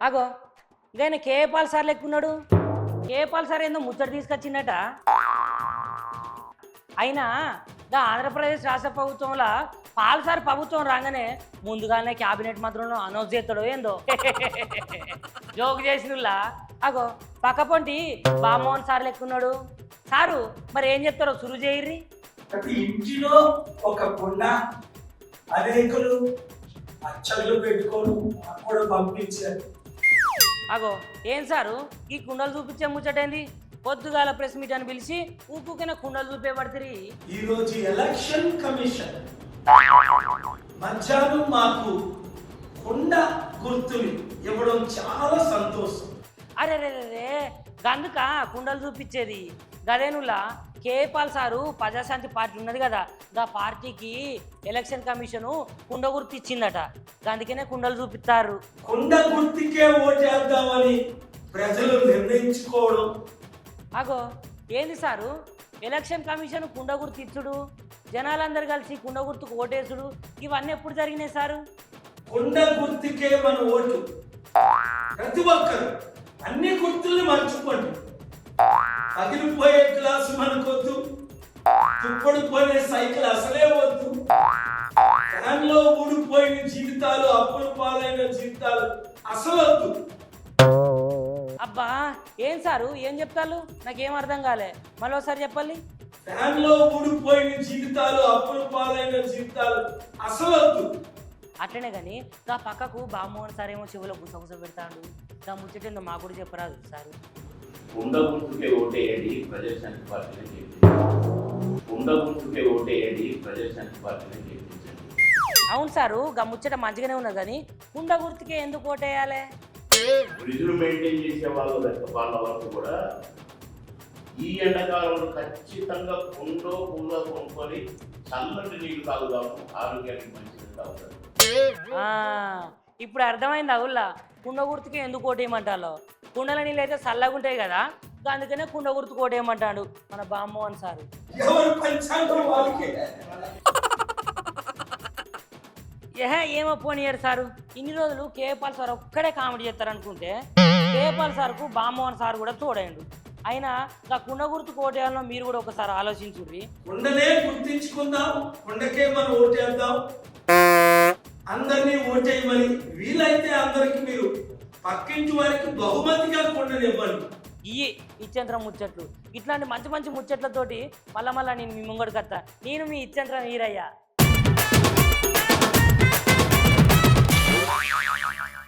అగో ఆయన కేపాల్ sir లెక్కున్నాడు. కేపాల్ sir ఏందో ముచ్చట తీసుకొచ్చిందట. అయినా గా ఆంధ్రప్రదేశ్ రాష్ట్ర ప్రభుత్వంలో పాల్సార్ ప్రభుత్వం రాగానే ముందుగానే క్యాబినెట్ మంత్రులను అనౌన్స్ చేస్తాడో ఏందో. జోక్ చేసినలా అగో పక్కపొంటి బామ్మోహన్ సార్ లెక్కున్నాడు. సారు మరి ఏం చెప్తారో సురు చేయర్రి. ప్రతి ఇంటిలో ఒక కుండ, అరేకులు, అచ్చళ్ళు పెట్టుకొని అక్కడ పంపించారు. అగో ఏం సారు ఈ కుండలు చూపించే ముచ్చటేంది? పొద్దుగాల ప్రెస్ మీట్ అని పిలిచి ఊకుకైనా కుండలు చూపేపడుతుంది. ఈ రోజు ఎలక్షన్ కమిషన్ మధ్యాహ్నం మాకు కుండ గుర్తుని ఇవ్వడం చాలా సంతోషం. అరే రే రే గందుక కుండలు చూపించేది గదేనులా కేపాల్ సారు ప్రజాశాంతి పార్టీ ఉన్నది కదా, గా పార్టీకి ఎలక్షన్ కమిషను కుండ గుర్తు ఇచ్చిందట. అందుకనే కుండలు చూపిస్తారు. కుండ గుర్తుకే ఓటేద్దామని ప్రజలు నిర్ణయించుకోవడం. అగో ఏంది సారు ఎలక్షన్ కమిషన్ కుండ గుర్తు ఇచ్చుడు, జనాలందరూ కలిసి కుండ గుర్తుకు ఓటేసుడు, ఇవన్నీ ఎప్పుడు జరిగినాయి సారు? కుండ గుర్తుకే మన ఓటు. ప్రతి ఒక్కరు అన్ని గుర్తుల్ని మర్చిపోండి. పగిలిపోయే గ్లాసు మనకొద్దు, తుప్పడిపోయే సైకిల్ అసలే వద్దు, ఫ్యాన్లో ఊడిపోయిన జీవితాలు, అప్పుల పాలైన జీవితాలు అసలు వద్దు. అబ్బా ఏం సారు ఏం చెప్తారు? నాకేం అర్థం కాలే, మళ్ళీ ఒకసారి చెప్పాలి. ఫ్యాన్లో ఊడిపోయిన జీవితాలు, అప్పుల పాలైన జీవితాలు అసలు వద్దు. అట్లనే కానీ గా పక్కకు బామ్మోహన్ సార్ ఏమో చెవులో గుసగుస పెడతాడు. దా ముచ్చటేందో మాకు కూడా చెప్పరాదు సారు. కుండ గుర్తుకే ఓటేయండి ప్రజాశాంతి పార్టీని గెలిపించండి. కుండ గుర్తుకే ఓటేయండి ప్రజాశాంతి పార్టీని గెలిపించండి. అవును సారు గా ముచ్చట మంచిగానే ఉన్నది కానీ కుండ గుర్తుకే ఎందుకు ఓటేయాలి? ఫ్రిడ్జ్ను మెయింటైన్ చేసే వాళ్ళ వరకు కూడా ఈ ఎండాకాలంలో ఖచ్చితంగా కుండ కొనుక్కొని చల్లటి నీళ్లు తాగుదాము, ఆరోగ్యానికి మంచిది తాగుతారు. ఇప్పుడు అర్థమైంది అవుల్లా కుండ గుర్తుకే ఎందుకు ఓటేయమంటాలో. కుండల నీళ్ళు అయితే చల్లగా ఉంటాయి కదా, అందుకనే కుండ గుర్తుకు ఓటేయమంటాడు మన బామ్మోహన్ సారు. ఎవరు పంచాంగం వాళ్ళకి. ఏమో పోనీయరు సారు. ఇన్ని రోజులు కేపాల్ సార్ ఒక్కడే కామెడీ చేస్తారనుకుంటే కేపాల్ సార్కు బామ్మోహన్ సార్ కూడా తోడైండు. అయినా ఆ కుండ గుర్తుకు ఓటేయాలనో మీరు కూడా ఒకసారి ఆలోచించుర్రి. కుండనే గుర్తించుకుందాం, కుండకే మనం ఓటేద్దాం. అందరినీ ఓటేయమని వీలైతే అందరికి మీరు పక్కింటి వారికి బహుమతిగా కుండనివ్వండి. ఇచ్చేంద్ర ముచ్చట్లు ఇట్లాంటి మంచి మంచి ముచ్చట్లతోటి మళ్ళా నేను మీ ముంగడికి వస్తా. నేను మీ ఇచ్చేంద్ర నీరయ్య.